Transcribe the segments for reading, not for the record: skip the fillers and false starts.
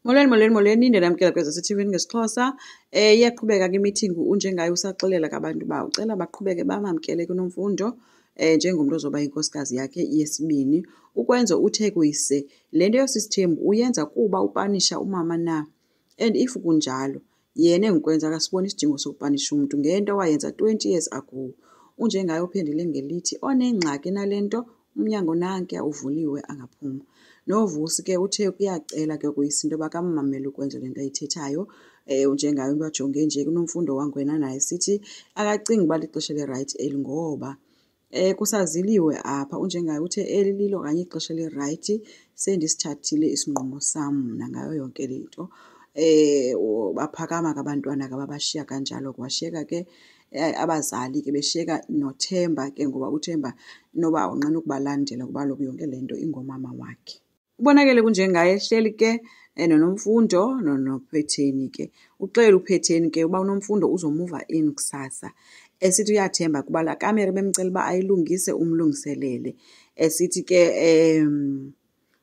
Molweni ndinamkela kweza sithivini ngesiXhosa. Iyaqhubeka ke i-meeting unjengaye usaxelela kabantu uba ucela baqhubeke bamamkele kuNomfundo njengomntu ozoba yinkosikazi yakhe yesibini. Ukwenza uThekwise le nto yosisithembu uyenza kuba upanisha umama na, and if kunjalo yena engukwenza akasiboni isidingo sokupanisha umntu ngento wayenza 20 years ago. Unjengaye uphendule ngelithi onengxaki nale nto umnyango nankuya uvuliwe angaphuma. Novusi ke uthe kuyacela ke kuyisa into yoba kammamele ukwenza le nto ayithethayo. Unjengayo bajonge nje kuNomfundo wangwena naye sithi akacingi uba lixesha le-right eli ngoba kusaziliwe apha. Unjengaye uthe eli lilo okanye ixesha le-right sendisithathile isinqumo sam mna ngayo yonke le nto. Baphakama ke abantwana ke babashiya kanjalo. Kwashiyeka ke abazali ke beshiyeka noThemba ke ngoba uThemba noba awunqena ukubalandela kuba kaloku yonke le nto ingomama wakhe. Ubonakele kunjengaye ehleli ke noNomfundo noPhetheni ke. Uxele uPhetheni ke uba uNomfundo uzomuva in kusasa. Esithi uyathemba kuba laa kamera bemcela uba ayilungise umlungiselele. Esithi ke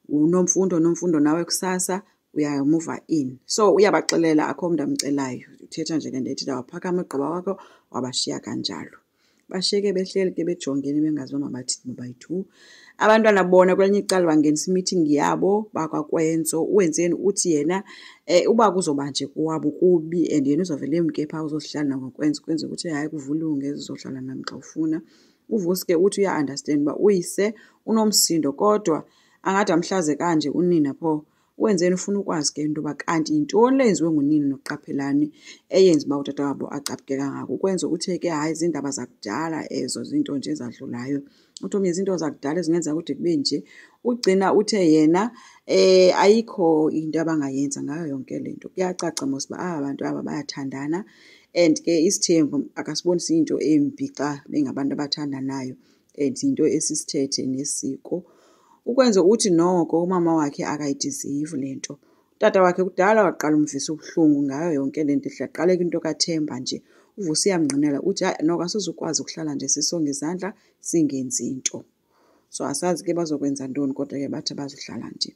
Nomfundo nawe kusasa uyamuva in. So uyabaxelela akho mntu amcelayo. Uthetha nje le nto ethi waphakama ugqiba wakho wabashiya kanjalo. Bashiyeke behleli ke bejongene bengazi uba mabathini bobayi-two. Abantwana bona kwelinye icala bangenisa i-meeting yabo bakwaKwenzo. Uwenzeni uthi yena uba kuzoba nje kuwabo kubi and yena uzovele emke phaa uzohlala nangokwenza kwenza ukuthi hayi kuvuliwe ungeze uzohlala nami xa ufuna. Uvusi ke uthi uya-understand uba uyise unomsindo kodwa angathi amhlaze kanje unina pho. Wenzeni ufuna ukwazi ke into yoba kanti yintoni le yenziwe ngunina noQaphelani eyenza uba utata wabo acaphuke kangako. Ukwenza uthe ke hayi zindaba zakudala ezo zinto nje ezadlulayo. Uthi omnye izinto zakudala ezingenza kude kube nje. Ugcina uthe yena ayikho into abangayenza ngayo yonke le nto. Kuyacaca mos uba aba bantu aba bayathandana and ke isithembu akasibonisi into embi xa bengabantu abathandanayo and into esisithethe nesiko. Ukwenza uthi noko umama wakhe akayideserve le nto. Utata wakhe kudala waqala umvisa ubuhlungu ngayo yonke le nto. Ihlaqaleka into kaThemba nje. Uvusi uyamnqinela uthi hayi noko asizukwazi ukuhlala nje sisonke izandla singenzi into. So asazi ke bazokwenza ntoni kodwa ke bathi bazohlala nje.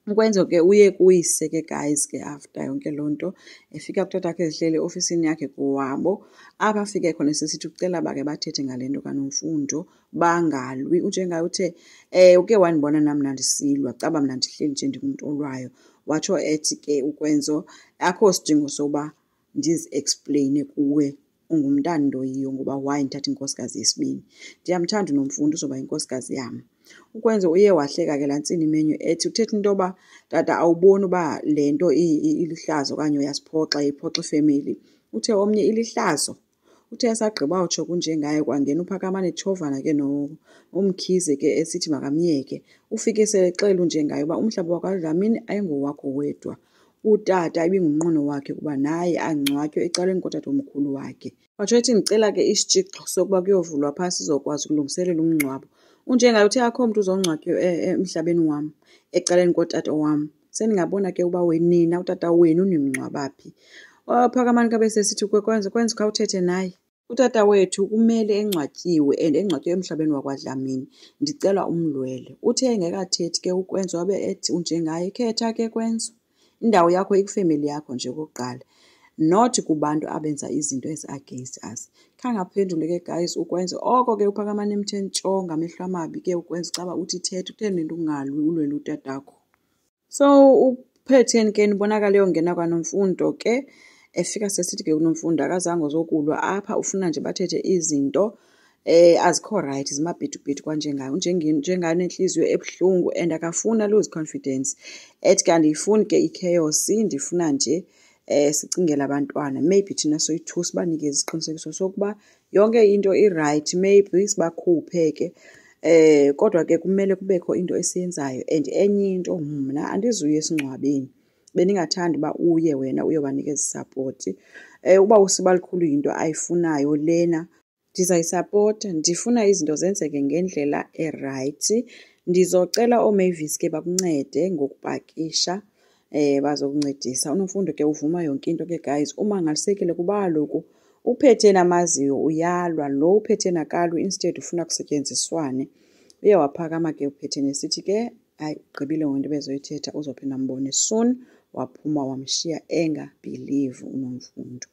Ukwenza ke uye kuyise ke guys ke after yonke loo nto efika kutata wakhe ezihlele eofisini yakhe kowabo. Apha afike khona sesithi ucela bake bathethe ngale nto kaNomfundo bangalwi. Unjengaye uthe uke wandibona nam nandisilwa caba mna ndihleli nje ndingumntu olwayo. Watsho ethi ke Ukwenzo akho sidingo soba ndizi-explaine kuwe ungumntana ndoyiyo ngoba why ndithatha inkosikazi yesibini. Ndiyamthanda uNomfundo uzoba yinkosikazi yam. Ukwenza uye wahleka ke laa ntsini menyo ethi uthetha into yoba tata awuboni uba le nto ilihlazo okanye uyasiphoxa iphoxa ifemeli. Uthe omnye ilihlazo. Uthe esagqiba utsho kunjengaye kwangena uPhakamani etshovana ke noMkhize ke esithi makamyeke. Ufike selexela unjengaye uba umhlaba wakwaDlamini ayingowakho wedwa. Utata ibingumnqweno wakhe kuba naye angcwatywe ecaleni kotata omkhulu wakhe. Watsho ethi ndicela ke isitshixo sokuba kuyovulwa phaa sizokwazi ukulungiselela umngcwabo. Unjengaye uthe akho mntu uzongcwatywa emhlabeni wam ecaleni kotata wam. Sendingabona ke uba nina utata wenu nimngcwaba phi. Phakamani kabe sesithi Kwenzo khawuthethe naye. Utata wethu kumele engcwatyiwe and engcwatywe emhlabeni wakwaDlamini. Ndicela umlwele. Uthe engekathethi ke Ukwenzo wabe ethi unjengaye khetha ke Kwenzo. Indawo yakho ikufemeli yakho nje okokuqala. Not kubantu abenza izinto ezi-against us. Khange aphendule ke guys Ukwenzo. Oko ke uPhakamani emthe ntsho ngamehlo amabi ke Ukwenzo caba uthi thetha utheni le nto ungalwi ulwele utatakho. So uPhetheni ke nibonakala eyongena kwaNomfundo ke efika sesithi ke uNomfundo akazange uzokulwa apha ufuna nje bathethe izinto azikho right zimabhitubhitu kwanjengayo. Njengayo nenhliziyo ebuhlungu and akafuna lose confidence. Ethi kanti ndiyifuni ke i-chaos ndifuna nje sicingele abantwana. Maybe thina soyi-two sibanikeze isiqinisekiso sokuba yonke into i-right. Maybe sibakhuphe ke kodwa ke kumele kubekho into esiyenzayo. And enye into mna andizuye esingcwabeni. Bendingathandi uba uye wena uyobanikeza isapoti. Uba usiba likhulu yinto ayifunayo lena ndizayisapota. Ndifuna izinto zenzeke ngendlela e-right. Ndizocela ooMavis ke bakuncede ngokupakisha bazokuncedisa. uNomfundo ke uvuma yonke into ke guys. Umangalisekile kuba kaloku uPhetheni amaziyo uyalwa. Lo uPhetheni akalwi instead ufuna kusetyenziswane. Uye waphakama ke uPhetheni esithi ke hayi ugqibile ngento bezoyithetha uzophinda mbone soon waphuma wamshiya engabhilivu uNomfundo.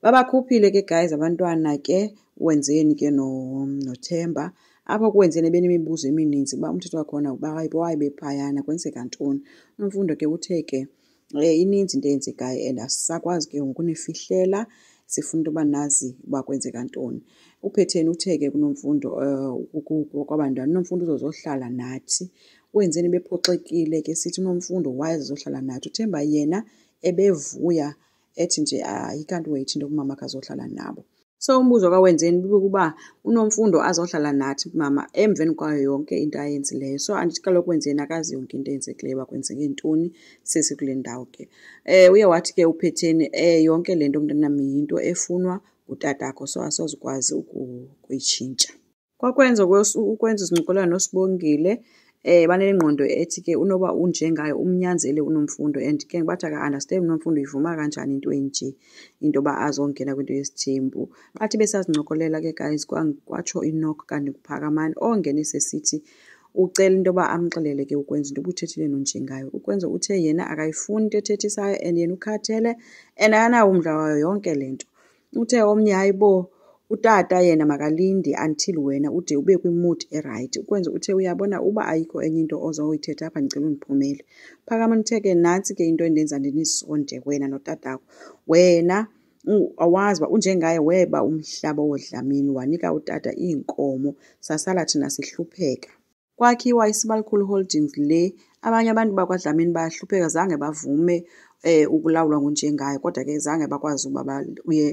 Babakhuphile ke guys abantwana ke wenzeni ke noThemba. Apho kwenzeni benemibuzo emininzi uba umthetho wakhona wayibe phayana kwenzeka ntoni. uNomfundo ke uthe ke ininzi into eyenzekayo and asisakwazi ke ngokunifihlela, sifuna into yoba nazi uba kwenzeka ntoni. uPhetheni uthe ke kuNomfundo kwabantwana uNomfundo uzozohlala nathi. Wenzeni bephoxekile ke sithi uNomfundo wayezohlala nathi. uThemba yena ebevuya ethi nje I can't wait into yoba umama akazohlala nabo. So umbuzo kaWenzeni bikuba uNomfundo azohlala nathi mama emveni kwayo yonke into ayenzileyo. So andithi kaloku Wenzeni akazi yonke into eyenzekileyo uba kwenzeke ntoni sesikule ndawo ke. Uye wathi ke uPhetheni yonke le nto mntanam yinto efunwa ngutatakho, so asozukwazi ukuyitshintsha. Kwakwenza ukwenza izincokolano noSibongile banengqondo ethi ke unoba unjengayo umnyanzele uNomfundo, and ke bathi aka-understand uNomfundo ivuma kanjani into enje, into yoba azongena kwinto yesithembu. Bathi besazincokolela ke guys kwatsho iNock kanti nguPhakamani ongenise sithi ucela into yoba amxelele ke ukwenza into ubuthethile nonjengayo. Ukwenza uthe yena akayifuni into ethethisayo and yena ukhathele and akanawo umdla wayo yonke le nto. Uthe omnye hayibo utata yena makalinde until wena ude ube kwimood erayithi. Ukwenza uthe uyabona uba ayikho enye into ozoyithetha apha ndicela undiphumele. Phakamani uthe ke nantsi ke into endenza ndinisonde wena notatakho. Wena awazi uba unjengaye weba umhlaba woDlamini wanika utata iinkomo sasala thina sihlupheka. Kwakhiwa iSibalikhulu Holdings le abanye abantu bakwaDlamini bayahlupheka, zange bavume ukulawulwa ngunjengaye, kodwa ke zange bakwazi uba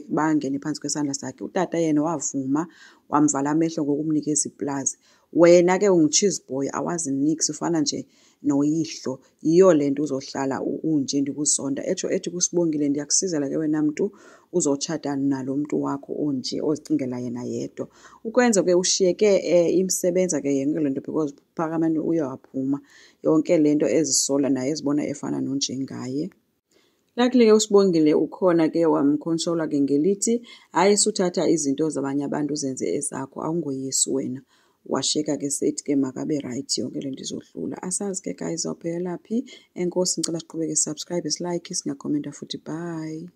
bangene phantsi kwesandla sakhe. Utata yena wavuma wamvala amehlo ngokumnikeza iplazi. Wena ke ungu-cheese boy awazi nix, ufana nje noyihlo. Yiyo le nto uzohlala unje ndikusonda. Ethi kuSibongile ndiyakusizela ke wena mntu uzotshata nalo mntu wakho onje ozicingela yena yedwa. Ukwenza ke ushiyeke imsebenza ke yonke le nto because uPhakamani uye waphuma yonke le nto ezisola naye ezibona efana nonjengaye. Luckily ke uSibongile ukhona ke wamkonsola ke ngelithi hayi suthatha izinto zabanye abantu uzenze ezakho, awungoyesu wena. Washiyeka ke sethi ke makabe right yonke le nto izodlula. Asazi ke guys awuphelela phi. Enkosi ngicela siqhubeke subscribe, silike, singakhomenta futhi. Bye.